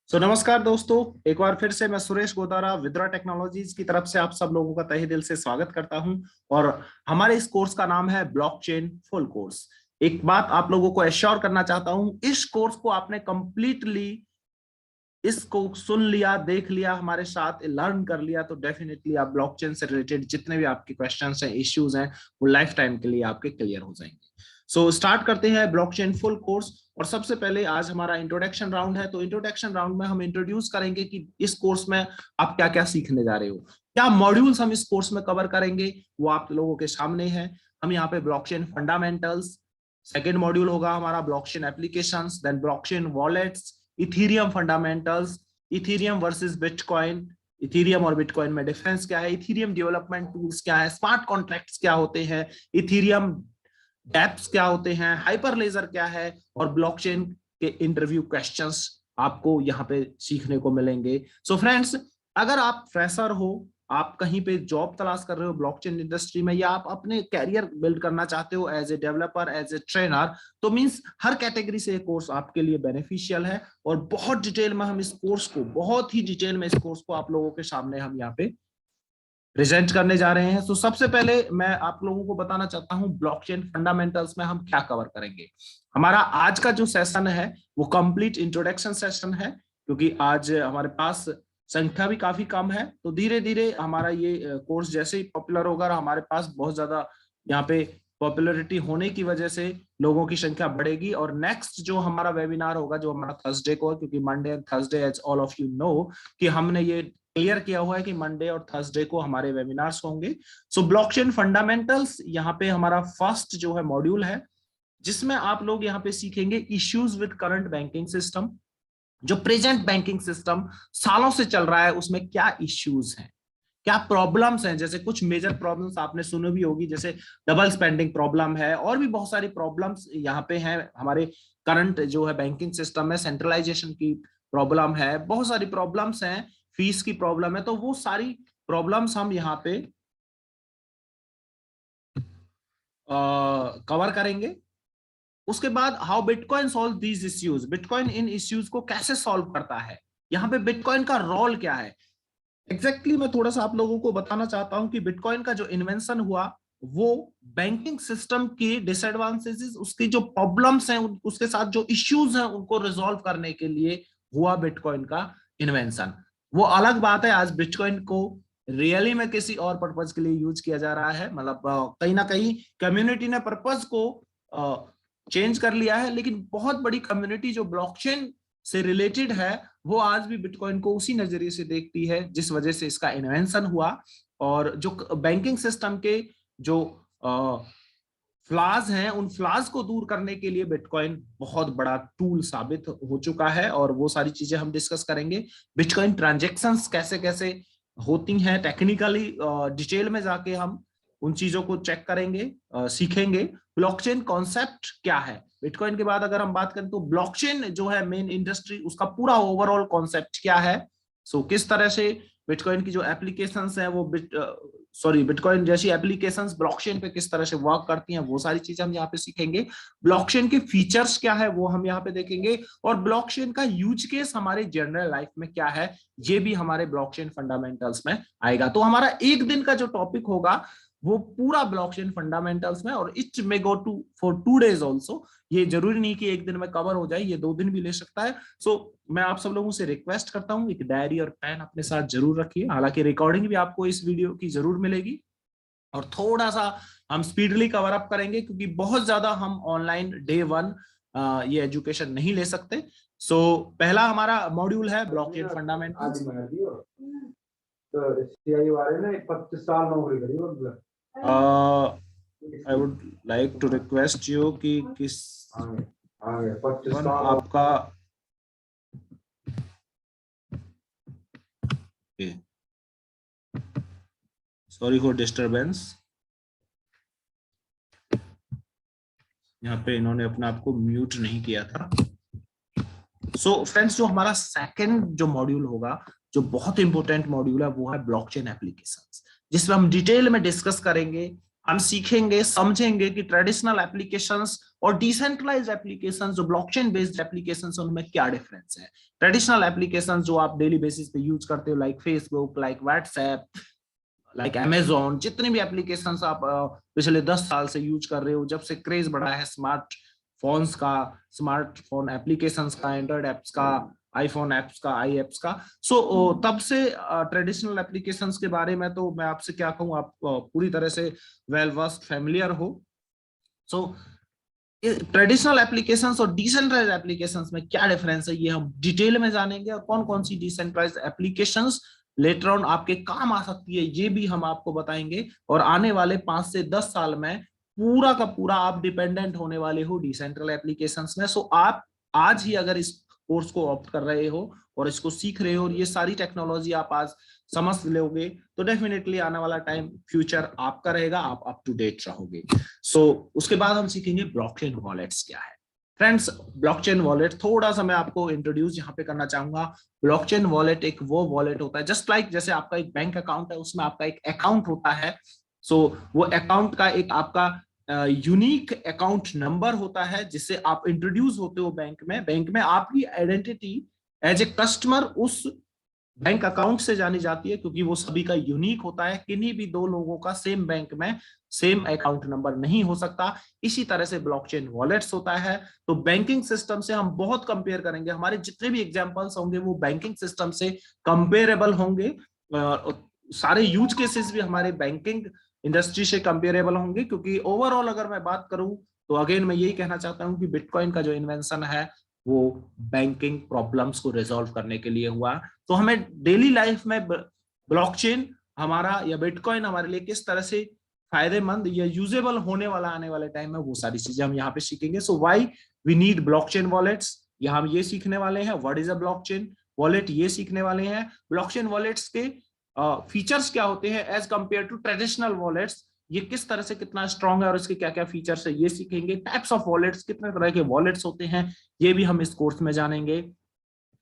नमस्कार दोस्तों, एक बार फिर से मैं सुरेश गोदारा विद्रा टेक्नोलॉजीज की तरफ से आप सब लोगों का तहे दिल से स्वागत करता हूं। और हमारे इस कोर्स का नाम है ब्लॉकचेन फुल कोर्स। एक बात आप लोगों को एश्योर करना चाहता हूं, इस कोर्स को आपने कंप्लीटली इसको सुन लिया, देख लिया, हमारे साथ लर्न कर लिया तो डेफिनेटली आप ब्लॉकचेन से रिलेटेड जितने भी आपके क्वेश्चंस हैं, इश्यूज हैं, वो लाइफ टाइम के लिए आपके क्लियर हो जाएंगे। स्टार्ट करते हैं ब्लॉकचेन फुल कोर्स। और सबसे पहले आज हमारा इंट्रोडक्शन राउंड है, तो इंट्रोडक्शन राउंड में हम इंट्रोड्यूस करेंगे कि इस कोर्स में आप क्या क्या सीखने जा रहे हो, क्या मॉड्यूल्स हम इस कोर्स में कवर करेंगे, वो आप लोगों के सामने है। हम यहाँ पे ब्लॉकचेन फंडामेंटल्स, सेकेंड मॉड्यूल होगा हमारा blockchain applications, then blockchain wallets, Ethereum fundamentals, Ethereum versus Bitcoin, Ethereum और बिटकॉइन में डिफरेंस क्या है, इथीरियम डेवलपमेंट टूल्स क्या है, स्मार्ट कॉन्ट्रैक्ट्स क्या होते हैं, इथीरियम डैप्स क्या होते हैं, हाइपरलेजर क्या है, और ब्लॉकचेन के इंटरव्यू क्वेश्चंस आपको यहाँ पे सीखने को मिलेंगे। फ्रेंड्स, अगर आप फ्रेशर हो, आप कहीं पे जॉब तलाश कर रहे हो ब्लॉकचेन इंडस्ट्री में, या आप अपने कैरियर बिल्ड करना चाहते हो as a developer, as a trainer, तो मींस हर कैटेगरी से ये कोर्स आपके लिए बेनिफिशियल है। और बहुत डिटेल में हम इस कोर्स को, बहुत ही डिटेल में इस कोर्स को आप लोगों के सामने हम यहाँ पे प्रेजेंट करने जा रहे हैं। सबसे पहले मैं आप लोगों को बताना चाहता हूं ब्लॉकचेन फंडामेंटल्स में हम क्या कवर करेंगे। हमारा आज का जो सेशन है वो कंप्लीट इंट्रोडक्शन सेशन है, क्योंकि आज हमारे पास संख्या भी काफी कम है। तो धीरे धीरे हमारा ये कोर्स जैसे ही पॉपुलर होगा, हमारे पास बहुत ज्यादा यहाँ पे पॉपुलरिटी होने की वजह से लोगों की संख्या बढ़ेगी। और नेक्स्ट जो हमारा वेबिनार होगा, जो हमारा थर्सडे को है, क्योंकि Monday and Thursday as all of you know कि हमने ये क्लियर किया हुआ है कि मंडे और थर्सडे को हमारे वेबिनार्स होंगे। ब्लॉकचेन फंडामेंटल्स यहाँ पे हमारा फर्स्ट जो है मॉड्यूल है, जिसमें आप लोग यहाँ पे सीखेंगे issues with current banking system. जो प्रेजेंट बैंकिंग सिस्टम सालों से चल रहा है, उसमें क्या इश्यूज हैं, क्या प्रॉब्लम्स हैं। जैसे कुछ मेजर प्रॉब्लम्स आपने सुनी भी होगी, जैसे डबल स्पेंडिंग प्रॉब्लम है, और भी बहुत सारी प्रॉब्लम्स यहाँ पे हैं। हमारे करंट जो है बैंकिंग सिस्टम में सेंट्रलाइजेशन की प्रॉब्लम है, बहुत सारी प्रॉब्लम्स हैं, फीस की प्रॉब्लम है। तो वो सारी प्रॉब्लम्स हम यहाँ पे कवर करेंगे। उसके बाद how bitcoin solve these issues, bitcoin in issues को कैसे सॉल्व करता है, यहाँ पे बिटकॉइन का रोल क्या है। एग्जैक्टली मैं थोड़ा सा आप लोगों को बताना चाहता हूं कि बिटकॉइन का जो इन्वेंशन हुआ, वो बैंकिंग सिस्टम की डिसएडवांटेजेस, उसकी जो प्रॉब्लम्स हैं, उसके साथ जो इश्यूज हैं, उनको रिजॉल्व करने के लिए हुआ बिटकॉइन का इन्वेंशन। वो अलग बात है, आज बिटकॉइन को रियली में किसी और पर्पज के लिए यूज किया जा रहा है, मतलब कहीं ना कहीं कम्युनिटी ने पर्पज को चेंज कर लिया है, लेकिन बहुत बड़ी कम्युनिटी जो ब्लॉकचेन से रिलेटेड है, वो आज भी बिटकॉइन को उसी नजरिए से देखती है जिस वजह से इसका इन्वेंशन हुआ। और जो बैंकिंग सिस्टम के जो फ्लाज हैं, उन फ्लाज को दूर करने के लिए बिटकॉइन बहुत बड़ा टूल साबित हो चुका है, और वो सारी चीजें हम डिस्कस करेंगे। बिटकॉइन ट्रांजैक्शंस कैसे कैसे होती हैं टेक्निकली, डिटेल में जाके हम उन चीजों को चेक करेंगे, सीखेंगे। ब्लॉकचेन कॉन्सेप्ट क्या है, बिटकॉइन के बाद अगर हम बात करें तो ब्लॉकचेन जो है मेन इंडस्ट्री, उसका पूरा ओवरऑल कॉन्सेप्ट क्या है। किस तरह से बिटकॉइन की जो एप्लीकेशंस हैं, वो बिटकॉइन जैसी एप्लीकेशंस ब्लॉकचेन पे किस तरह से वर्क करती हैं, वो सारी चीजें हम यहाँ पे सीखेंगे। ब्लॉकचेन के फीचर्स क्या है, वो हम यहाँ पे देखेंगे। और ब्लॉकचेन का यूज केस हमारे जनरल लाइफ में क्या है, ये भी हमारे ब्लॉकचेन फंडामेंटल्स में आएगा। तो हमारा एक दिन का जो टॉपिक होगा, वो पूरा ब्लॉकचेन फंडामेंटल्स में, और it may go to for 2 days also. ये जरूरी नहीं कि एक दिन में कवर हो जाए, ये 2 दिन भी ले सकता है। मैं आप सब लोगों से रिक्वेस्ट करता हूं, एक डायरी और पेन अपने साथ जरूर रखिए। हालांकि रिकॉर्डिंग भी आपको इस वीडियो की जरूर मिलेगी, और थोड़ा सा हम स्पीडली कवर अप करेंगे, क्योंकि बहुत ज्यादा हम ऑनलाइन डे 1 ये एजुकेशन नहीं ले सकते। पहला हमारा मॉड्यूल है blockchain fundamentals. I would like to request you कि किस आपका सॉरी फॉर डिस्टरबेंस, यहाँ पे इन्होंने अपने आप को म्यूट नहीं किया था। फ्रेंड्स, जो हमारा सेकंड जो मॉड्यूल होगा, जो बहुत इंपॉर्टेंट मॉड्यूल है, वो है ब्लॉकचेन एप्लीकेशंस, जिसमें हम डिटेल में डिस्कस करेंगे हम सीखेंगे, समझेंगे कि ट्रेडिशनल एप्लीकेशंस और डिसेंट्रलाइज्ड एप्लीकेशंस, जो ब्लॉकचेन बेस्ड एप्लीकेशंस, उनमें क्या डिफरेंस है। ट्रेडिशनल एप्लीकेशंस जो आप डेली बेसिस पे यूज करते हो, like Facebook, like WhatsApp, like Amazon, जितनी भी एप्लीकेशंस आप पिछले 10 साल से यूज कर रहे हो, जब से क्रेज बढ़ा है स्मार्टफोन्स का, स्मार्टफोन एप्लीकेशंस का, एंड्रॉइड एप्स का, आईफोन एप्स का, आई एप्स का, तब से ट्रेडिशनल एप्लीकेशंस के बारे में तो मैं आपसे क्या कहूँ, आप पूरी तरह से वेल वर्स्ड, फैमिलियर हो। सो ट्रेडिशनल एप्लीकेशंस और डिसेंट्रलाइज्ड एप्लीकेशंस में क्या डिफरेंस है, ये हम डिटेल में जानेंगे, और कौन कौन सी डिसेंट्रलाइज्ड एप्लीकेशंस लेटर ऑन आपके काम आ सकती है, ये भी हम आपको बताएंगे। और आने वाले 5 से 10 साल में पूरा का पूरा आप डिपेंडेंट होने वाले हो डिसेंट्रल एप्लीकेशंस में। सो आप आज ही अगर इस कोर्स को ऑप्ट कर रहे हो और इसको सीख रहे हो, और ये सारी टेक्नोलॉजी आप आज समझ लोगे, तो डेफिनेटली आने वाला टाइम, फ्यूचर आपका रहेगा, आप अप टू डेट रहोगे। उसके बाद हम सीखेंगे ब्लॉकचेन वॉलेट्स क्या है। फ्रेंड्स, ब्लॉकचेन वॉलेट थोड़ा सा मैं आपको इंट्रोड्यूस यहाँ पे करना चाहूंगा। ब्लॉकचेन वॉलेट एक वो वॉलेट होता है, जस्ट लाइक जैसे आपका एक बैंक अकाउंट है, उसमें आपका एक अकाउंट होता है। वो अकाउंट का एक आपका यूनिक अकाउंट नंबर होता है, जिससे आप इंट्रोड्यूस होते हो बैंक में आपकी आइडेंटिटी एज ए कस्टमर उस बैंक अकाउंट से जानी जाती है, क्योंकि वो सभी का यूनिक होता है। किन्हीं भी दो लोगों का सेम बैंक में सेम अकाउंट नंबर नहीं हो सकता। इसी तरह से ब्लॉकचेन वॉलेट्स होता है। तो बैंकिंग सिस्टम से हम बहुत कंपेयर करेंगे, हमारे जितने भी एग्जांपल्स होंगे वो बैंकिंग सिस्टम से कंपेरेबल होंगे। सारे यूज केसेस भी हमारे बैंकिंग इंडस्ट्री से कंपेरेबल होंगे, क्योंकि ओवरऑल अगर मैं बात करूं तो अगेन मैं यही कहना चाहता हूं कि बिटकॉइन का जो इन्वेंशन है वो बैंकिंग प्रॉब्लम्स को रिजॉल्व करने के लिए हुआ। तो हमें डेली लाइफ में ब्लॉकचेन हमारा या बिटकॉइन हमारे लिए किस तरह से फायदेमंद या यूजेबल होने वाला आने वाले टाइम में, वो सारी चीजें हम यहाँ पे सीखेंगे। So why we need blockchain wallets, यहाँ हम ये सीखने वाले हैं। What is a blockchain wallet, ये सीखने वाले हैं। ब्लॉकचेन वॉलेट्स के फीचर्स क्या होते हैं as compare to traditional wallets, ये किस तरह से कितना स्ट्रॉन्ग है और इसके क्या क्या फीचर्स है, ये सीखेंगे। टाइप्स ऑफ वॉलेट्स, कितने तरह के वॉलेट्स होते हैं, ये भी हम इस कोर्स में जानेंगे।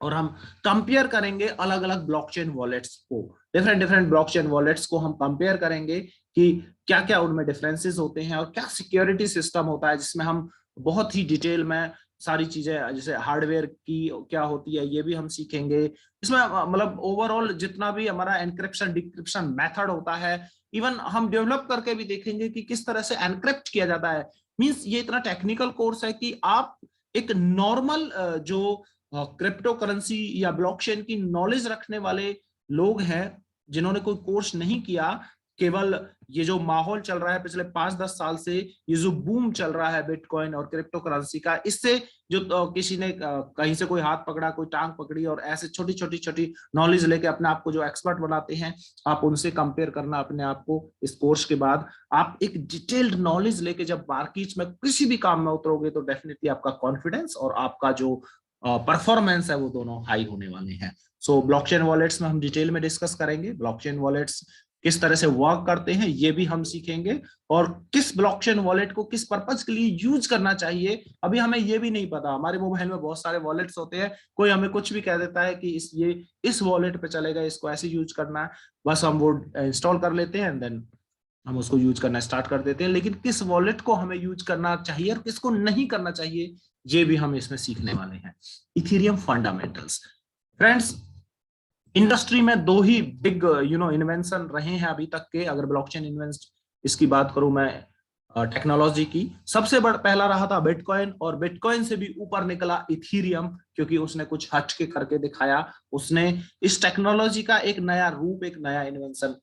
और हम कंपेयर करेंगे अलग अलग ब्लॉकचेन वॉलेट्स को, डिफरेंट ब्लॉकचेन वॉलेट्स को हम कंपेयर करेंगे कि क्या क्या उनमें डिफरेंसेस होते हैं और क्या सिक्योरिटी सिस्टम होता है, जिसमें हम बहुत ही डिटेल में सारी चीजें, जैसे हार्डवेयर की क्या होती है, ये भी हम सीखेंगे। इसमें मतलब ओवरऑल जितना भी हमारा एनक्रिप्शन डिक्रिप्शन मेथड होता है, इवन हम डेवलप करके भी देखेंगे कि किस तरह से एनक्रिप्ट किया जाता है। मींस ये इतना टेक्निकल कोर्स है कि आप एक नॉर्मल जो क्रिप्टो करेंसी या ब्लॉकचेन की नॉलेज रखने वाले लोग हैं, जिन्होंने कोई कोर्स नहीं किया, केवल ये जो माहौल चल रहा है पिछले 5-10 साल से, ये जो बूम चल रहा है बिटकॉइन और क्रिप्टो करेंसी का, इससे जो किसी ने कहीं से कोई हाथ पकड़ा, कोई टांग पकड़ी, और ऐसे छोटी छोटी छोटी नॉलेज लेके अपने आप को जो एक्सपर्ट बनाते हैं, आप उनसे कंपेयर करना अपने आप को इस कोर्स के बाद। आप एक डिटेल्ड नॉलेज लेके जब मार्केट में किसी भी काम में उतरोगे, तो डेफिनेटली आपका कॉन्फिडेंस और आपका जो परफॉर्मेंस है वो दोनों हाई होने वाले हैं। सो ब्लॉकचेन वॉलेट्स में हम डिटेल में डिस्कस करेंगे, ब्लॉकचेन वॉलेट्स किस तरह से वर्क करते हैं ये भी हम सीखेंगे, और किस ब्लॉकचेन वॉलेट को किस पर्पज के लिए यूज करना चाहिए अभी हमें ये भी नहीं पता। हमारे मोबाइल में बहुत सारे वॉलेट्स होते हैं, कोई हमें कुछ भी कह देता है कि इस वॉलेट पे चलेगा, इसको ऐसे यूज करना है, बस हम वो इंस्टॉल कर लेते हैं एंड देन हम उसको यूज करना स्टार्ट कर देते हैं। लेकिन किस वॉलेट को हमें यूज करना चाहिए और किसको नहीं करना चाहिए, ये भी हम इसमें सीखने वाले हैं। Ethereum fundamentals. फ्रेंड्स, इंडस्ट्री में दो ही बिग इन्वेंशन रहे हैं अभी तक के। अगर ब्लॉकचेन इन्वेंशन इसकी बात करूं मैं, टेक्नोलॉजी की, सबसे पहला रहा था बिटकॉइन, और बिटकॉइन से भी ऊपर निकला इथेरियम, क्योंकि उसने कुछ हट के करके दिखाया। उसने इस टेक्नोलॉजी का एक नया रूप, एक नया इन्वेंशन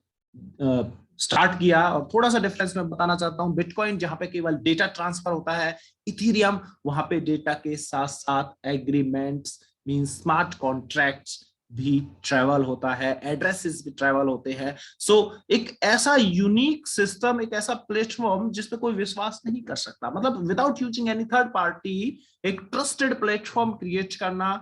स्टार्ट किया। और थोड़ा सा डिफरेंस मैं बताना चाहता हूं, बिटकॉइन जहां पे केवल डेटा ट्रांसफर होता है, इथेरियम वहां पे डेटा के साथ साथ एग्रीमेंट्स मीन स्मार्ट कॉन्ट्रैक्ट्स भी ट्रेवल होता है, एड्रेसेस भी ट्रेवल होते हैं। सो एक ऐसा यूनिक सिस्टम, एक ऐसा प्लेटफॉर्म जिसपे कोई विश्वास नहीं कर सकता, मतलब without using any third party, एक ट्रस्टेड प्लेटफॉर्म क्रिएट करना।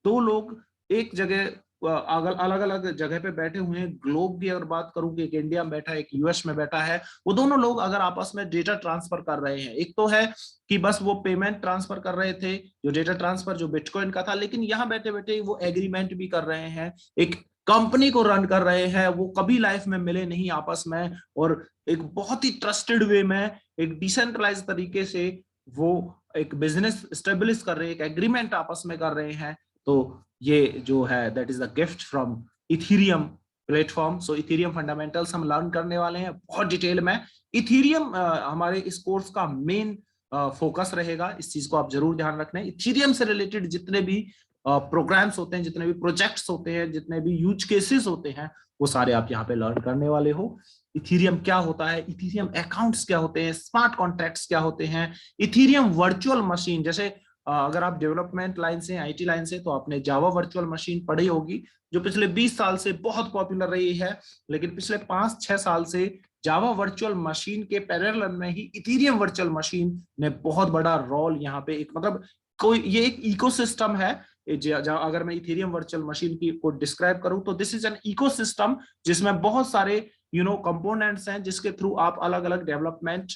दो लोग एक जगह अलग अलग जगह पे बैठे हुए हैं, ग्लोब की अगर बात करूं कि एक इंडिया में बैठा है, एक यूएस में बैठा है, वो दोनों लोग अगर आपस में डेटा ट्रांसफर कर रहे हैं, एक तो है कि बस वो पेमेंट ट्रांसफर कर रहे थे, जो डेटा ट्रांसफर जो बिटकॉइन का था, लेकिन यहाँ बैठे बैठे वो एग्रीमेंट भी कर रहे हैं, एक कंपनी को रन कर रहे हैं, वो कभी लाइफ में मिले नहीं आपस में, और एक बहुत ही ट्रस्टेड वे में, एक डिसेंट्रलाइज तरीके से वो एक बिजनेस स्टेब्लिश कर रहे हैं, एक एग्रीमेंट आपस में कर रहे हैं। तो ये जो है that is the gift from Ethereum platform. So Ethereum fundamentals हम लर्न करने वाले हैं बहुत डिटेल में। इथीरियम हमारे इस कोर्स का मेन फोकस रहेगा, इस चीज को आप जरूर ध्यान रखना है। इथीरियम से रिलेटेड जितने भी प्रोग्राम्स होते हैं, जितने भी प्रोजेक्ट्स होते हैं, जितने भी यूज केसेस होते हैं, वो सारे आप यहाँ पे लर्न करने वाले हो। इथीरियम क्या होता है, इथीरियम अकाउंट्स क्या होते हैं, स्मार्ट कॉन्ट्रैक्ट्स क्या होते हैं, इथीरियम वर्चुअल मशीन। जैसे अगर आप डेवलपमेंट लाइन से, आईटी लाइन से, तो आपने जावा वर्चुअल मशीन पढ़ी होगी, जो पिछले 20 साल से बहुत पॉपुलर रही है। लेकिन पिछले 5-6 साल से जावा वर्चुअल मशीन के पैरेलल में ही इथीरियम वर्चुअल मशीन ने बहुत बड़ा रोल यहाँ पे, एक मतलब कोई ये एक इकोसिस्टम है। अगर मैं इथेरियम वर्चुअल मशीन की को डिस्क्राइब करूं तो दिस इज एन इकोसिस्टम जिसमें बहुत सारे कंपोनेंट्स हैं, जिसके थ्रू आप अलग अलग डेवलपमेंट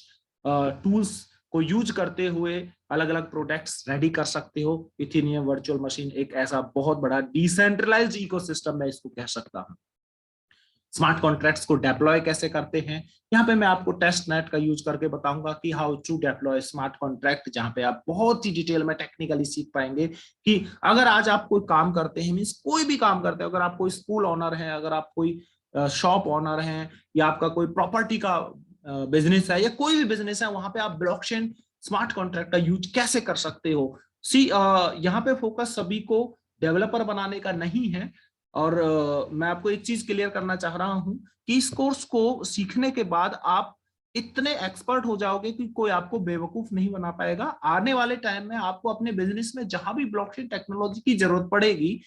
टूल्स को यूज करते हुए अलग अलग प्रोडक्ट्स रेडी कर सकते हो। इथेरियम वर्चुअल मशीन एक ऐसा बहुत बड़ा डिसेंट्रलाइज्ड इकोसिस्टम मैं इसको कह सकता हूं। स्मार्ट कॉन्ट्रैक्ट्स को डेप्लॉय कैसे करते हैं, यहाँ पे मैं आपको टेस्ट नेट का यूज करके बताऊंगा कि how to deploy smart contract, जहां पे आप बहुत ही डिटेल में टेक्निकली सीख पाएंगे कि अगर आज आप कोई काम करते हैं, मींस कोई भी काम करते हैं, अगर आप कोई स्कूल ओनर हैं, अगर आप कोई शॉप ओनर हैं, या आपका कोई प्रॉपर्टी का बिजनेस है, या कोई भी बिजनेस है, वहां पे आप ब्लॉकचेन स्मार्ट कॉन्ट्रैक्ट का यूज कैसे कर सकते हो। यहाँ पे फोकस सभी को डेवलपर बनाने का नहीं है। और मैं आपको एक चीज क्लियर करना चाह रहा हूं कि इस कोर्स को सीखने के बाद आप इतने एक्सपर्ट हो जाओगे कि कोई आपको बेवकूफ नहीं बना पाएगा। आने वाले टाइम में आपको अपने बिजनेस में जहां भी ब्लॉकचेन टेक्नोलॉजी की जरूरत पड़ेगी,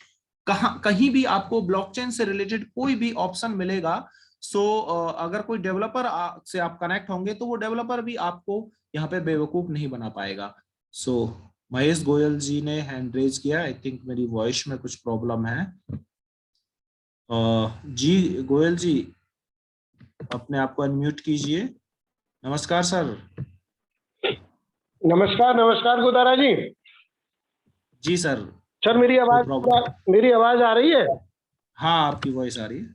कहीं भी आपको ब्लॉकचेन से रिलेटेड कोई भी ऑप्शन मिलेगा, सो अगर कोई डेवलपर से आप कनेक्ट होंगे तो वो डेवलपर भी आपको यहाँ पे बेवकूफ नहीं बना पाएगा। सो महेश गोयल जी ने हैंड रेज किया, आई थिंक मेरी वॉइस में कुछ प्रॉब्लम है। जी गोयल जी, अपने आप को अनम्यूट कीजिए। नमस्कार सर। नमस्कार नमस्कार गोदारा जी। जी सर। सर मेरी आवाज आ रही है? हाँ, आपकी वॉइस आ रही है।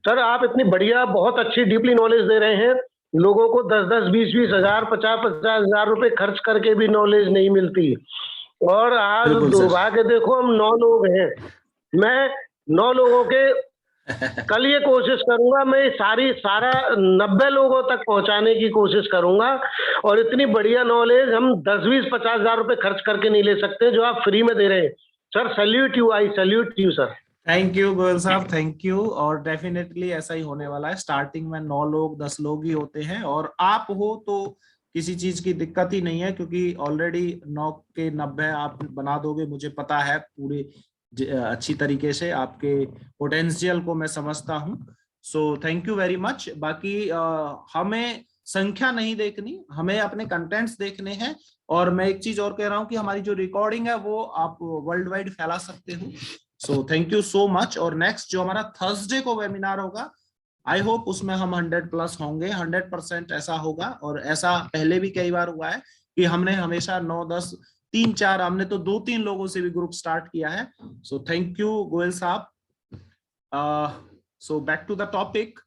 सर आप इतनी बढ़िया, बहुत अच्छी डीपली नॉलेज दे रहे हैं। लोगों को 10-10, 20-20 हजार, 50-50 हजार रुपए खर्च करके भी नॉलेज नहीं मिलती। और आज दुर्भाग्य देखो, हम 9 लोग हैं। मैं 9 लोगों के कल ये कोशिश करूंगा, मैं सारा 90 लोगों तक पहुंचाने की कोशिश करूंगा। और इतनी बढ़िया नॉलेज हम 10, 20, 50 हजार रुपए खर्च करके नहीं ले सकते जो आप फ्री में दे रहे हैं। Sir salute you, I salute you sir. Thank you Goyal साहब, थैंक यू। और डेफिनेटली ऐसा ही होने वाला है। स्टार्टिंग में 9 लोग 10 लोग ही होते हैं, और आप हो तो किसी चीज की दिक्कत ही नहीं है, क्योंकि ऑलरेडी 9 के 90 आप बना दोगे, मुझे पता है पूरे अच्छी तरीके से। आपके पोटेंशियल को मैं समझता हूं। So thank you very much. बाकी हमें संख्या नहीं देखनी, हमें अपने कंटेंट्स देखने हैं। और मैं एक चीज और कह रहा हूं कि हमारी जो रिकॉर्डिंग है वो आप वर्ल्ड वाइड फैला सकते हो। So thank you so much. और नेक्स्ट जो हमारा थर्सडे को वेबिनार होगा, आई होप उसमें हम 100+ होंगे, 100% ऐसा होगा। और ऐसा पहले भी कई बार हुआ है कि हमने हमेशा 9, 10, 3, 4, हमने तो 2-3 लोगों से भी ग्रुप स्टार्ट किया है। सो थैंक यू गोयल साहब। So back to the topic,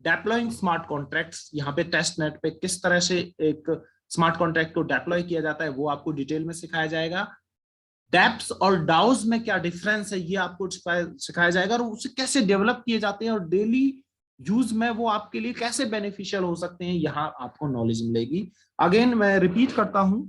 deploying smart contracts. यहाँ पे टेस्ट नेट पे किस तरह से एक स्मार्ट कॉन्ट्रैक्ट को डेप्लॉय किया जाता है वो आपको डिटेल में सिखाया जाएगा। डैप्स और डाउज में क्या डिफरेंस है ये आपको सिखाया जाएगा, और उसे कैसे डेवलप किए जाते हैं, और डेली यूज में वो आपके लिए कैसे बेनिफिशियल हो सकते हैं, यहाँ आपको नॉलेज मिलेगी। अगेन मैं रिपीट करता हूं,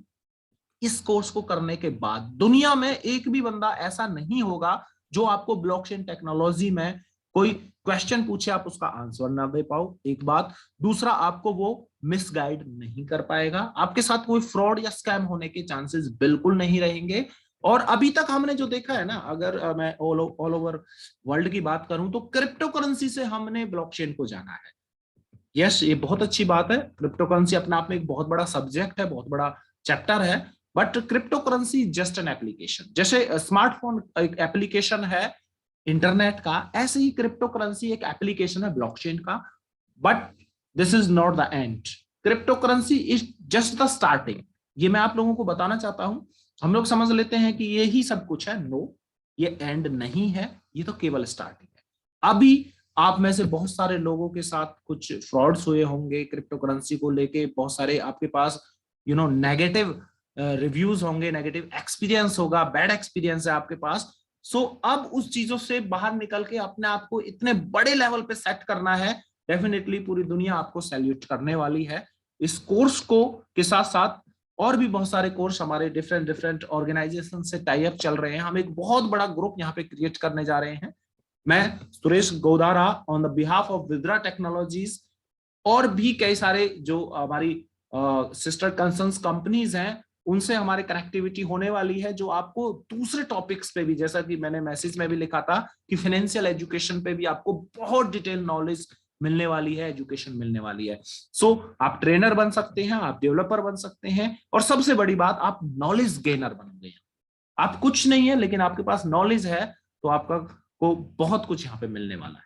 इस कोर्स को करने के बाद दुनिया में एक भी बंदा ऐसा नहीं होगा जो आपको ब्लॉकचेन टेक्नोलॉजी में कोई क्वेश्चन पूछे आप उसका आंसर ना दे पाओ, एक बात। दूसरा, आपको वो मिसगाइड नहीं कर पाएगा, आपके साथ कोई फ्रॉड या स्कैम होने के चांसेस बिल्कुल नहीं रहेंगे। और अभी तक हमने जो देखा है ना, अगर मैं ऑल ओवर वर्ल्ड की बात करूं तो क्रिप्टो करेंसी से हमने ब्लॉकचेन को जाना है। यस, ये बहुत अच्छी बात है। क्रिप्टो करेंसी अपने आप में एक बहुत बड़ा सब्जेक्ट है, बहुत बड़ा चैप्टर है। But crypto currency just an application. जैसे स्मार्टफोन एक एप्लीकेशन है इंटरनेट का, ऐसे ही क्रिप्टो करेंसी एक एप्लीकेशन है ब्लॉकचेन का। But this is not the end, crypto currency is just the starting. ये मैं आप लोगों को बताना चाहता हूं। हम लोग समझ लेते हैं कि ये ही सब कुछ है। नो, ये एंड नहीं है, ये तो केवल स्टार्टिंग है। अभी आप में से बहुत सारे लोगों के साथ कुछ फ्रॉड्स हुए होंगे क्रिप्टो करेंसी को लेके, बहुत सारे आपके पास नेगेटिव रिव्यूज होंगे, नेगेटिव एक्सपीरियंस होगा, बैड एक्सपीरियंस है आपके पास। सो अब उस चीजों से बाहर निकल के अपने आप को इतने बड़े लेवल पे सेट करना है, डेफिनेटली पूरी दुनिया आपको सैल्यूट करने वाली है। इस कोर्स को के साथ साथ और भी बहुत सारे कोर्स हमारे डिफरेंट डिफरेंट ऑर्गेनाइजेशन से टाई अप चल रहे हैं। हम एक बहुत बड़ा ग्रुप यहाँ पे क्रिएट करने जा रहे हैं। मैं Suresh Godara on the behalf of Vidra technologies, और भी कई सारे जो हमारी सिस्टर कंसर्न्स कंपनीज हैं, उनसे हमारे कनेक्टिविटी होने वाली है, जो आपको दूसरे टॉपिक्स पे भी, जैसा कि मैंने मैसेज में भी लिखा था कि फाइनेंशियल एजुकेशन पे भी आपको बहुत डिटेल नॉलेज मिलने वाली है, एजुकेशन मिलने वाली है। सो आप ट्रेनर बन सकते हैं, आप डेवलपर बन सकते हैं, और सबसे बड़ी बात, आप नॉलेज गेनर बनोगे। आप कुछ नहीं है लेकिन आपके पास नॉलेज है, तो आपका को बहुत कुछ यहाँ पे मिलने वाला है।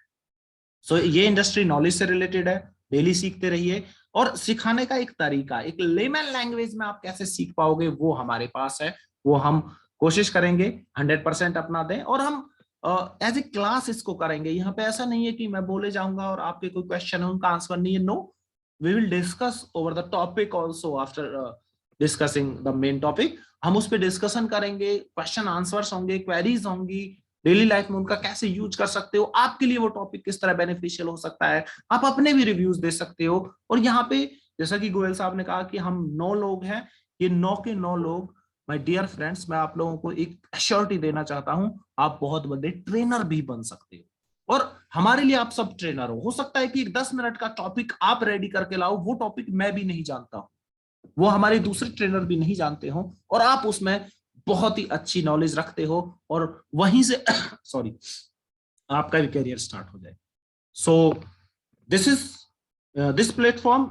सो ये इंडस्ट्री नॉलेज से रिलेटेड है, डेली सीखते रहिए। और सिखाने का एक तरीका, एक लेमन लैंग्वेज में आप कैसे सीख पाओगे, वो हमारे पास है, वो हम कोशिश करेंगे 100% अपना दें, और हम एज ए क्लास इसको करेंगे। यहाँ पे ऐसा नहीं है कि मैं बोले जाऊंगा और आपके कोई क्वेश्चन है उनका आंसर नहीं है, no, we will discuss over the topic also after discussing the main topic. हम उस पर डिस्कशन करेंगे, क्वेश्चन आंसर्स होंगे, क्वेरीज होंगी, डेली लाइफ में उनका कैसे यूज कर सकते हो, आपके लिए वो टॉपिक किस तरह बेनिफिशियल हो सकता है, आप अपने भी रिव्यूज दे सकते हो। और यहाँ पे जैसा कि गोयल साहब ने कहा कि हम 9 लोग हैं, ये 9 के 9 लोग, माय डियर फ्रेंड्स, मैं आप लोगों को एक एश्योरिटी देना चाहता हूं, आप बहुत बड़े ट्रेनर भी बन सकते हो। और हमारे लिए आप सब ट्रेनर हो सकता है कि एक 10 मिनट का टॉपिक आप रेडी करके लाओ, वो टॉपिक मैं भी नहीं जानता हूं, वो हमारे दूसरे ट्रेनर भी नहीं जानते हो, और आप उसमें बहुत ही अच्छी नॉलेज रखते हो, और वहीं से सॉरी आपका भी करियर स्टार्ट हो जाए। So this platform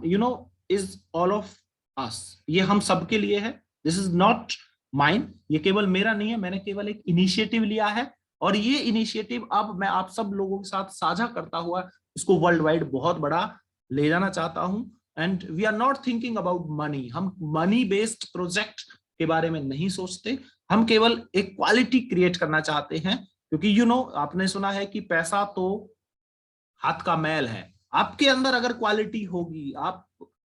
is all of us, ये हम सबके लिए है। दिस इज नॉट माइन, ये केवल मेरा नहीं है, मैंने केवल एक इनिशिएटिव लिया है, और ये इनिशिएटिव अब मैं आप सब लोगों के साथ साझा करता हुआ इसको वर्ल्ड वाइड बहुत बड़ा ले जाना चाहता हूं। And we are not thinking about money, हम मनी बेस्ड प्रोजेक्ट के बारे में नहीं सोचते, हम केवल एक क्वालिटी क्रिएट करना चाहते हैं। क्योंकि आपने सुना है कि पैसा तो हाथ का मैल है, आपके अंदर अगर क्वालिटी होगी आप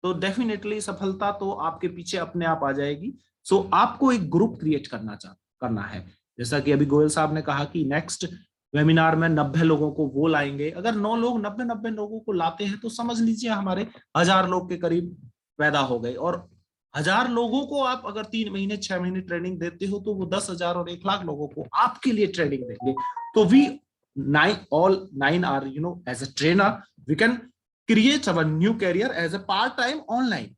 तो डेफिनेटली सफलता तो आपके पीछे अपने आप आ जाएगी। सो आपको एक ग्रुप क्रिएट करना है, जैसा कि अभी गोयल साहब ने कहा कि नेक्स्ट वेबिनार में 90 लोगों को वो लाएंगे। अगर 9 लोग 90 लोगों को लाते हैं तो समझ लीजिए हमारे 1000 लोग के करीब पैदा हो गए, और 1000 लोगों को आप अगर 3 महीने 6 महीने ट्रेनिंग देते हो तो वो 10,000 और 1 लाख लोगों को आपके लिए ट्रेनिंग देंगे। तो we all 9 are as a trainer we can create our new career as a part time online।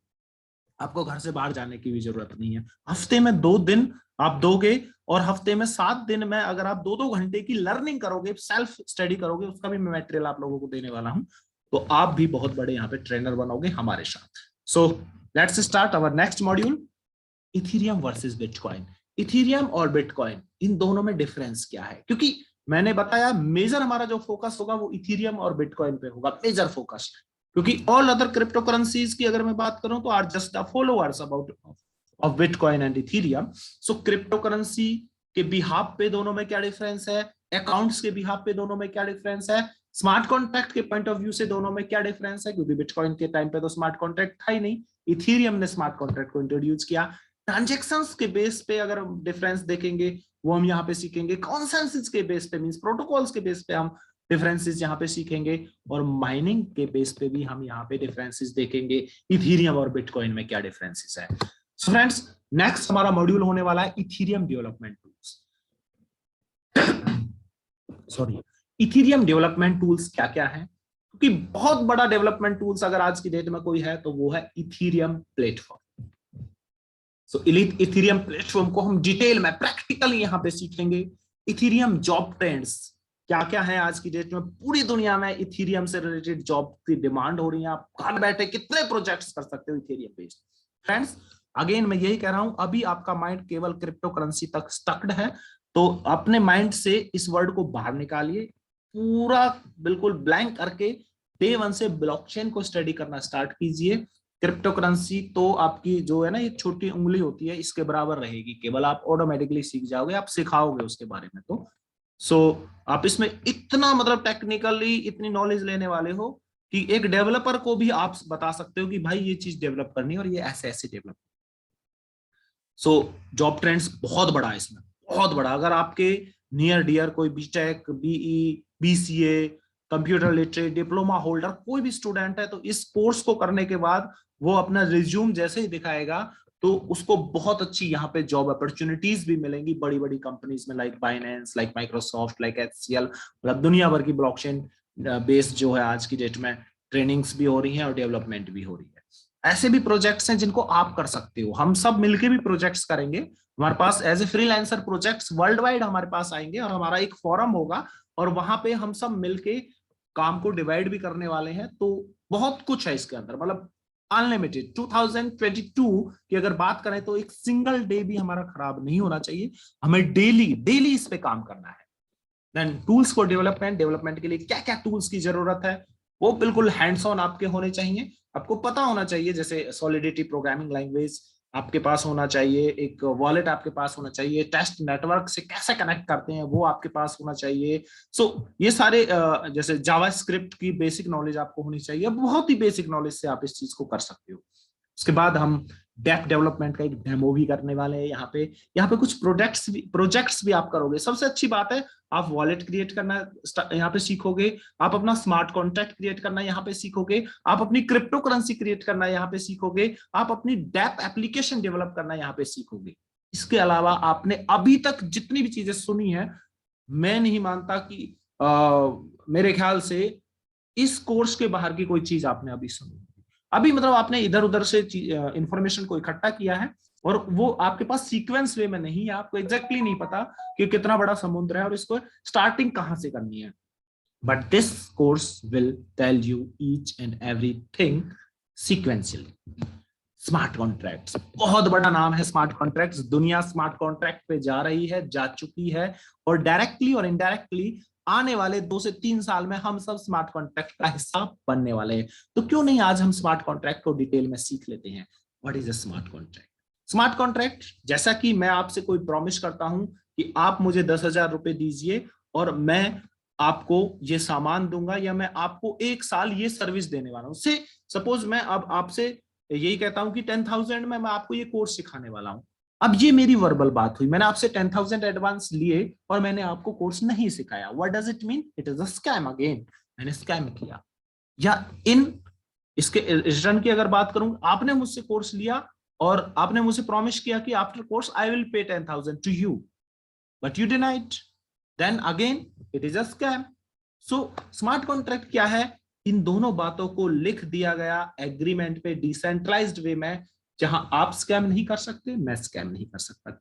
आपको घर से बाहर जाने की भी जरूरत नहीं है, हफ्ते में 2 दिन आप दोगे, और हफ्ते में 7 दिन में अगर आप 2-2 घंटे की लर्निंग करोगे, सेल्फ स्टडी करोगे, उसका भी मैं मटेरियल आप लोगों को देने वाला हूं, तो आप भी बहुत बड़े यहाँ पे ट्रेनर बनोगे हमारे साथ। So let's start our next module, Ethereum versus Bitcoin. Ethereum और बिटकॉइन, इन दोनों में डिफरेंस क्या है? क्योंकि मैंने बताया मेजर हमारा जो फोकस होगा वो इथेरियम और बिटकॉइन पे होगा, मेजर फोकस, क्योंकि ऑल अदर क्रिप्टो करेंसीज की अगर मैं बात करूं तो are just the followers about of Bitcoin and Ethereum. So cryptocurrency के बिहाफ पे दोनों में क्या डिफरेंस है, अकाउंट्स के बिहाफ पे दोनों में क्या डिफरेंस है, स्मार्ट कॉन्ट्रैक्ट के पॉइंट ऑफ व्यू से दोनों में क्या डिफरेंस है, क्योंकि बिटकॉइन के टाइम पे तो स्मार्ट कॉन्ट्रैक्ट था ही नहीं, इथेरियम ने स्मार्ट कॉन्ट्रैक्ट को इंट्रोड्यूस किया। ट्रांजैक्शंस के बेस पे अगर डिफरेंस देखेंगे वो हम यहाँ पे सीखेंगे, कॉन्सेंसस के बेस पे मींस प्रोटोकॉल्स के बेस पे हम डिफरेंसेस यहाँ पे सीखेंगे, और माइनिंग के बेस पे भी हम यहाँ पे डिफरेंसेस देखेंगे, इथेरियम और बिटकॉइन में क्या डिफरेंसेस है। सो फ्रेंड्स, नेक्स्ट हमारा मॉड्यूल होने वाला है Ethereum development tools. Sorry, Ethereum development tools क्या क्या है, क्योंकि बहुत बड़ा डेवलपमेंट टूल्स अगर आज की डेट में कोई है तो वो है इथेरियम प्लेटफॉर्म। सो इथेरियम प्लेटफॉर्म को हम डिटेल में प्रैक्टिकली यहाँ पे सीखेंगे। इथेरियम जॉब ट्रेंड्स क्या क्या है आज की डेट में, पूरी दुनिया में इथेरियम से रिलेटेड जॉब की डिमांड हो रही है, आप घर बैठे कितने प्रोजेक्ट्स कर सकते हो इथेरियम बेस्ड। फ्रेंड्स, अगेन मैं यही कह रहा हूं, अभी आपका माइंड केवल क्रिप्टो करेंसी तक स्टक्ड है, तो अपने माइंड से इस वर्ड को बाहर निकालिए, पूरा बिल्कुल ब्लैंक करके डे 1 से ब्लॉकचेन को स्टडी करना स्टार्ट कीजिए। क्रिप्टो करेंसी तो आपकी जो है ना, ये छोटी उंगली होती है, इसके बराबर रहेगी, केवल आप ऑटोमेटिकली सीख जाओगे, आप सिखाओगे उसके बारे में तो सो आप इसमें इतना मतलब टेक्निकली इतनी नॉलेज लेने वाले हो कि एक डेवलपर को भी आप बता सकते हो कि भाई ये चीज डेवलप करनी है और ये ऐसे ऐसे डेवलप। सो जॉब ट्रेंड्स बहुत बड़ा है इसमें, बहुत बड़ा। अगर आपके नियर डियर कोई BTech, BE, BCA, computer literate, diploma holder कोई भी स्टूडेंट है, तो इस कोर्स को करने के बाद वो अपना रिज्यूम जैसे ही दिखाएगा तो उसको बहुत अच्छी यहाँ पे जॉब अपॉर्चुनिटीज भी मिलेंगी बड़ी बड़ी कंपनीज में, like Binance, like Microsoft, like HCL. मतलब दुनिया भर की ब्लॉकचेन बेस्ड जो है आज की डेट में ट्रेनिंग्स भी हो रही हैं और डेवलपमेंट भी हो रही है। ऐसे भी प्रोजेक्ट्स हैं जिनको आप कर सकते हो, हम सब मिलके भी प्रोजेक्ट्स करेंगे। हमारे पास as a freelancer projects world wide हमारे पास आएंगे और हमारा एक फोरम होगा और वहां पे हम सब मिलके काम को डिवाइड भी करने वाले हैं। तो बहुत कुछ है इसके अंदर, मतलब अनलिमिटेड। 2022 की अगर बात करें तो एक सिंगल डे भी हमारा खराब नहीं होना चाहिए, हमें डेली डेली इस पे काम करना है। देन टूल्स फॉर डेवलपमेंट के लिए क्या क्या टूल्स की जरूरत है, वो बिल्कुल हैंड्स ऑन आपके होने चाहिए। आपको पता होना चाहिए, जैसे सॉलिडिटी प्रोग्रामिंग लैंग्वेज आपके पास होना चाहिए, एक वॉलेट आपके पास होना चाहिए, टेस्ट नेटवर्क से कैसे कनेक्ट करते हैं वो आपके पास होना चाहिए। सो ये सारे जैसे जावास्क्रिप्ट की बेसिक नॉलेज आपको होनी चाहिए, बहुत ही बेसिक नॉलेज से आप इस चीज को कर सकते हो। उसके बाद हम डेप डेवलपमेंट का एक डेमो भी करने वाले हैं यहाँ पे कुछ प्रोजेक्ट्स भी आप करोगे। सबसे अच्छी बात है, आप वॉलेट क्रिएट करना यहाँ पे सीखोगे, आप अपना स्मार्ट कॉन्ट्रैक्ट क्रिएट करना यहाँ पे सीखोगे, आप अपनी क्रिप्टो करेंसी क्रिएट करना यहाँ पे सीखोगे, आप अपनी डेप एप्लीकेशन डेवलप करना यहाँ पे सीखोगे। इसके अलावा आपने अभी तक जितनी भी चीजें सुनी है, मैं नहीं मानता कि मेरे ख्याल से इस कोर्स के बाहर की कोई चीज आपने अभी सुनी। अभी मतलब आपने इधर उधर से इंफॉर्मेशन को इकट्ठा किया है और वो आपके पास सीक्वेंस वे में नहीं है, आपको एग्जैक्टली नहीं पता कि कितना बड़ा समुद्र है और इसको स्टार्टिंग कहां से करनी है। But this course will tell you each and everything sequentially. Smart contracts बहुत बड़ा नाम है। स्मार्ट कॉन्ट्रैक्ट्स, दुनिया स्मार्ट कॉन्ट्रैक्ट पे जा रही है, जा चुकी है, और डायरेक्टली और इनडायरेक्टली आने वाले 2 से 3 साल में हम सब स्मार्ट कॉन्ट्रैक्ट का हिस्सा बनने वाले हैं। तो क्यों नहीं आज हम स्मार्ट कॉन्ट्रैक्ट को डिटेल में सीख लेते हैं। What is a smart contract? Smart contract, जैसा कि मैं आपसे कोई प्रॉमिस करता हूं कि आप मुझे 10,000 रुपए दीजिए और मैं आपको ये सामान दूंगा, या मैं आपको 1 साल ये सर्विस देने वाला हूं। से सपोज मैं अब आपसे यही कहता हूं कि 10,000 में मैं आपको ये कोर्स सिखाने वाला हूं। अब ये मेरी वर्बल बात हुई, मैंने आपसे 10,000 एडवांस लिए और मैंने आपको कोर्स नहीं सिखाया। What does it mean? It is a scam again, मैंने स्कैम किया। या इन इसके रिटर्न की अगर बात करूं, आपने मुझसे कोर्स लिया और आपने मुझे प्रॉमिस किया कि after course I will pay 10,000 to you, but you denied, then again it is a scam. So smart contract क्या है? इन दोनों बातों को लिख दिया गया एग्रीमेंट पे डिसेंट्रलाइज्ड वे में, जहां आप स्कैम नहीं कर सकते, मैं स्कैम नहीं कर सकता,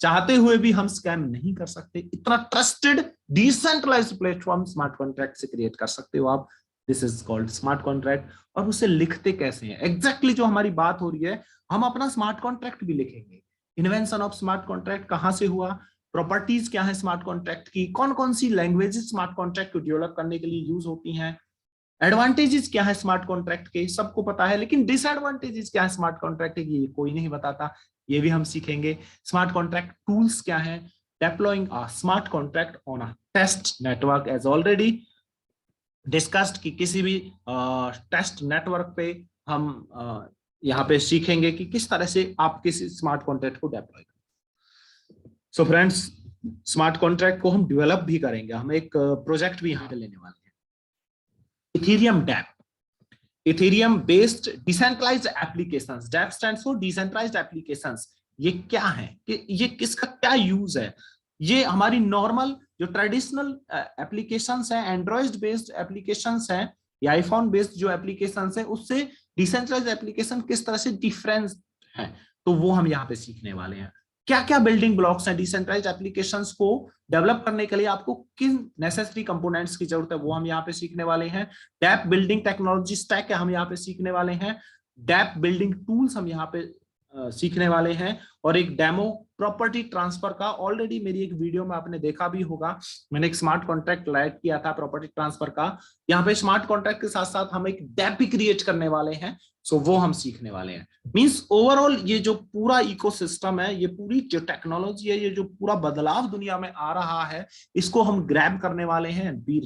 चाहते हुए भी हम स्कैम नहीं कर सकते। इतना trusted decentralised platform smart contract से क्रिएट कर सकते हो आप। This is called smart contract. और उसे लिखते कैसे हैं? एग्जैक्टली जो हमारी बात हो रही है, हम अपना स्मार्ट कॉन्ट्रैक्ट भी लिखेंगे। इन्वेंशन ऑफ स्मार्ट कॉन्ट्रैक्ट कहां से हुआ, प्रॉपर्टीज क्या है स्मार्ट कॉन्ट्रैक्ट की, कौन कौन सी लैंग्वेजेस स्मार्ट कॉन्ट्रैक्ट को डेवलप करने के लिए यूज होती हैं, एडवांटेजेस क्या है स्मार्ट कॉन्ट्रैक्ट के, सबको पता है, लेकिन डिसएडवांटेजेस क्या है स्मार्ट कॉन्ट्रैक्ट के, ये कोई नहीं बताता, ये भी हम सीखेंगे। स्मार्ट कॉन्ट्रैक्ट टूल्स क्या है, deploying a smart contract on a test network as already discussed, कि किसी भी टेस्ट नेटवर्क पे हम यहाँ पे सीखेंगे कि किस तरह से आप किसी स्मार्ट कॉन्ट्रैक्ट को डेप्लॉय करें। सो फ्रेंड्स, स्मार्ट कॉन्ट्रैक्ट को हम डेवलप भी करेंगे, हम एक प्रोजेक्ट भी यहाँ पे लेने वाले हैं, Ethereum dApp, Ethereum based decentralised applications. DApp stands for decentralised applications. ये क्या है कि ये किसका क्या यूज है? ये हमारी नॉर्मल जो ट्रेडिशनल एप्लीकेशंस हैं, एंड्रॉइड बेस्ड एप्लीकेशंस हैं या आईफोन बेस्ड जो एप्लीकेशंस हैं, उससे डिसेंट्रलाइज्ड एप्लीकेशन किस तरह से डिफरेंस है, तो वो हम यहाँ पे सीखने वाले हैं। क्या क्या बिल्डिंग ब्लॉक्स हैं डिसेंट्रलाइज्ड एप्लीकेशंस को डेवलप करने के लिए, आपको किन नेसेसरी कंपोनेंट्स की जरूरत है, वो हम यहाँ पे सीखने वाले हैं। डैप बिल्डिंग टेक्नोलॉजी स्टैक हम यहाँ पे सीखने वाले हैं। डैप बिल्डिंग टूल्स हम यहाँ पे सीखने वाले हैं, और एक डेमो प्रॉपर्टी ट्रांसफर का ऑलरेडी मेरी एक वीडियो में आपने देखा भी होगा। मैंने एक स्मार्ट कॉन्ट्रैक्ट लाइट किया था प्रॉपर्टी ट्रांसफर का। यहाँ पे स्मार्ट कॉन्ट्रैक्ट के साथ साथ हम एक डैप भी क्रिएट करने वाले हैं, सो वो हम सीखने वाले हैं। मींस ओवरऑल ये जो पूरा इकोसिस्टम है, ये पूरी जो टेक्नोलॉजी है, ये जो पूरा बदलाव दुनिया में आ रहा है, इसको हम ग्रैब करने वाले हैं। Be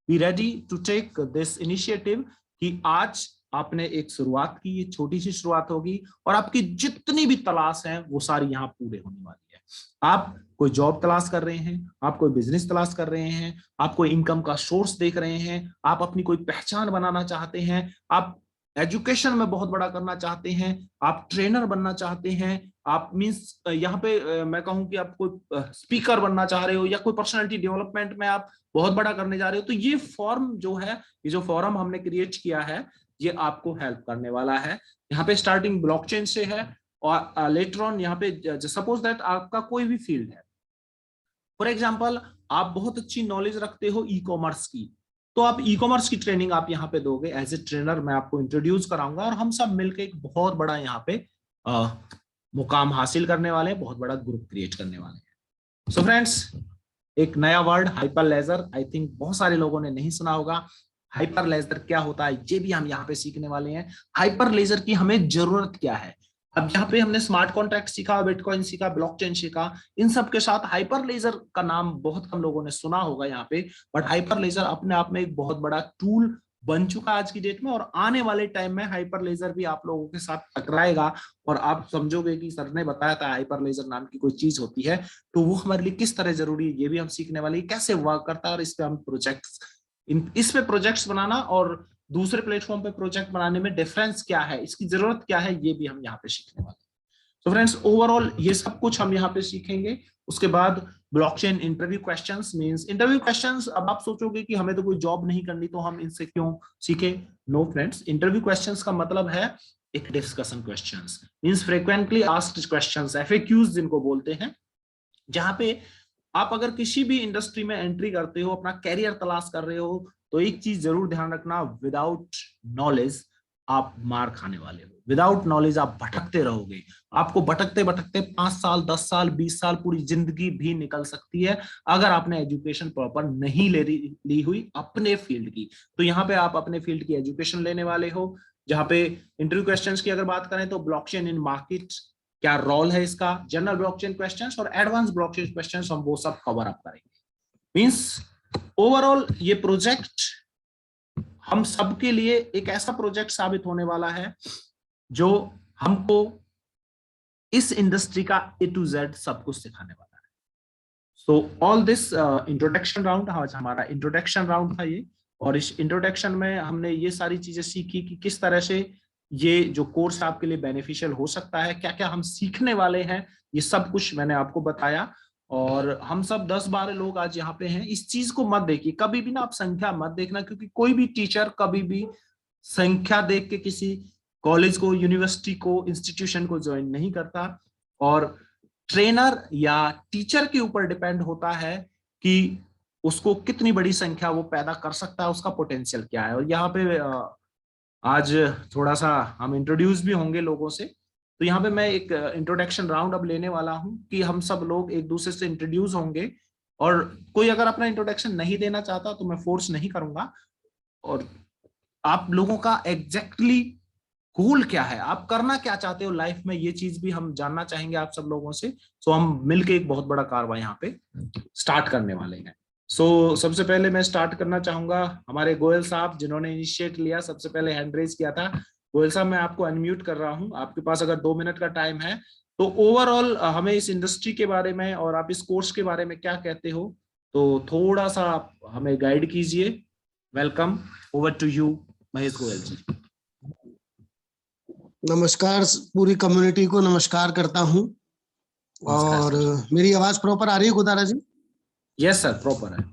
ready to take this initiative कि आज आपने एक शुरुआत की, ये छोटी सी शुरुआत होगी, और आपकी जितनी भी तलाश है वो सारी यहाँ पूरे होने वाली है। आप कोई जॉब तलाश कर रहे हैं, आप कोई बिजनेस तलाश कर रहे हैं, आप कोई इनकम का सोर्स देख रहे हैं, आप अपनी कोई पहचान बनाना चाहते हैं, आप एजुकेशन में बहुत बड़ा करना चाहते हैं, आप ट्रेनर बनना चाहते हैं, आप मींस यहाँ पे मैं कहूँ कि आप कोई स्पीकर बनना चाह रहे हो, या कोई पर्सनालिटी डेवलपमेंट में आप बहुत बड़ा करने जा रहे हो, तो ये फॉर्म जो है, ये जो फॉरम हमने क्रिएट किया है, ये आपको हेल्प करने वाला है। यहाँ पे स्टार्टिंग ब्लॉकचेन से है, और लेटर ऑन यहाँ पे सपोज दैट आपका कोई भी फील्ड है, फॉर एग्जांपल आप बहुत अच्छी नॉलेज रखते हो ई कॉमर्स की, तो आप ई कॉमर्स की ट्रेनिंग आप यहाँ पे दोगे। एज ए ट्रेनर मैं आपको इंट्रोड्यूस कराऊंगा, और हम सब मिलकर एक बहुत बड़ा यहाँ पे मुकाम हासिल करने वाले हैं, बहुत बड़ा ग्रुप क्रिएट करने वाले हैं। सो फ्रेंड्स, एक नया word Hyperledger, I think बहुत सारे लोगों ने नहीं सुना होगा। हाइपर लेजर क्या होता है, ये भी हम यहाँ पे सीखने वाले हैं। हाइपर लेजर की हमें जरूरत क्या है। अब यहाँ पे हमने स्मार्ट कॉन्ट्रैक्ट सीखा, बिटकॉइन सीखा, ब्लॉकचेन सीखा, इन सब के साथ हाइपर लेजर का नाम बहुत कम लोगों ने सुना होगा यहाँ पे, बट हाइपर लेजर अपने आप में एक बहुत बड़ा टूल बन चुका आज की डेट में, और आने वाले टाइम में हाइपर लेजर भी आप लोगों के साथ टकराएगा, और आप समझोगे कि सर ने बताया था हाइपर लेजर नाम की कोई चीज होती है, तो वो हमारे लिए किस तरह जरूरी है, ये भी हम सीखने वाले हैं, कैसे वर्क करता है, और इस पे हम इस पे प्रोजेक्ट्स बनाना और दूसरे प्लेटफॉर्म पे प्रोजेक्ट बनाने में डिफरेंस क्या है, इसकी जरूरत क्या है, ये भी हम यहाँ पे सीखने वाले हैं। तो फ्रेंड्स, ओवरऑल ये सब कुछ हम यहाँ पे सीखेंगे। उसके बाद blockchain interview questions, means interview questions. अब आप सोचोगे कि हमें तो कोई जॉब नहीं करनी, तो हम इनसे क्यों सीखे। नो फ्रेंड्स, इंटरव्यू क्वेश्चंस का मतलब है एक discussion questions, means frequently asked questions, FAQs जिनको बोलते हैं, जहां पे आप अगर किसी भी इंडस्ट्री में एंट्री करते हो, अपना कैरियर तलाश कर रहे हो, तो एक चीज जरूर ध्यान रखना, विदाउट नॉलेज आप मार खाने वाले हो। विदाउट नॉलेज आप भटकते रहोगे, आपको भटकते भटकते 5 साल 10 साल 20 साल पूरी जिंदगी भी निकल सकती है, अगर आपने एजुकेशन प्रॉपर नहीं ली हुई अपने फील्ड की। तो यहाँ पे आप अपने फील्ड की एजुकेशन लेने वाले हो। जहाँ पे इंटरव्यू क्वेश्चंस की अगर बात करें, तो ब्लॉकचेन इन मार्केट, क्या रोल है इसका, जनरल ब्लॉकचेन क्वेश्चंस और एडवांस ब्लॉकचेन क्वेश्चंस, हम वो सब कवर अप करेंगे। मींस ओवरऑल ये प्रोजेक्ट हम सबके लिए एक ऐसा प्रोजेक्ट साबित होने वाला है जो हमको इस इंडस्ट्री का A to Z सब कुछ सिखाने वाला है। So all this introduction round, आज हमारा इंट्रोडक्शन राउंड था ये, और इस इंट्रोडक्शन में हमने ये सारी चीजें सीखी कि किस तरह से ये जो कोर्स आपके लिए बेनिफिशियल हो सकता है, क्या क्या हम सीखने वाले हैं, ये सब कुछ मैंने आपको बताया। और हम सब 10-12 लोग आज यहाँ पे हैं। इस चीज को मत देखिए, कभी भी ना आप संख्या मत देखना, क्योंकि कोई भी टीचर कभी भी संख्या देख के किसी कॉलेज को, यूनिवर्सिटी को, इंस्टीट्यूशन को ज्वाइन नहीं करता। और ट्रेनर या टीचर के ऊपर डिपेंड होता है कि उसको कितनी बड़ी संख्या वो पैदा कर सकता है, उसका पोटेंशियल क्या है। और यहाँ पे आज थोड़ा सा हम इंट्रोड्यूस भी होंगे लोगों से, तो यहाँ पे मैं एक इंट्रोडक्शन राउंड अब लेने वाला हूँ कि हम सब लोग एक दूसरे से इंट्रोड्यूस होंगे, और कोई अगर अपना इंट्रोडक्शन नहीं देना चाहता तो मैं फोर्स नहीं करूंगा। और आप लोगों का एग्जैक्टली गोल क्या है, आप करना क्या चाहते हो लाइफ में, ये चीज भी हम जानना चाहेंगे आप सब लोगों से। सो हम मिलके एक बहुत बड़ा कारवां यहाँ पे स्टार्ट करने वाले हैं। सो सबसे पहले मैं स्टार्ट करना चाहूंगा हमारे गोयल साहब, जिन्होंने इनिशिएट लिया, सबसे पहले हैंड रेज किया था। गोयल साहब, मैं आपको अनम्यूट कर रहा हूं, आपके पास अगर 2 मिनट का टाइम है तो ओवरऑल हमें इस इंडस्ट्री के बारे में और आप इस कोर्स के बारे में क्या कहते हो, तो थोड़ा सा आप हमें गाइड कीजिए। Welcome, over to you Mahesh Goyal ji. नमस्कार, पूरी कम्युनिटी को नमस्कार करता हूं। और मेरी आवाज प्रॉपर आ रही है गोदारा जी? यस सर, प्रॉपर है।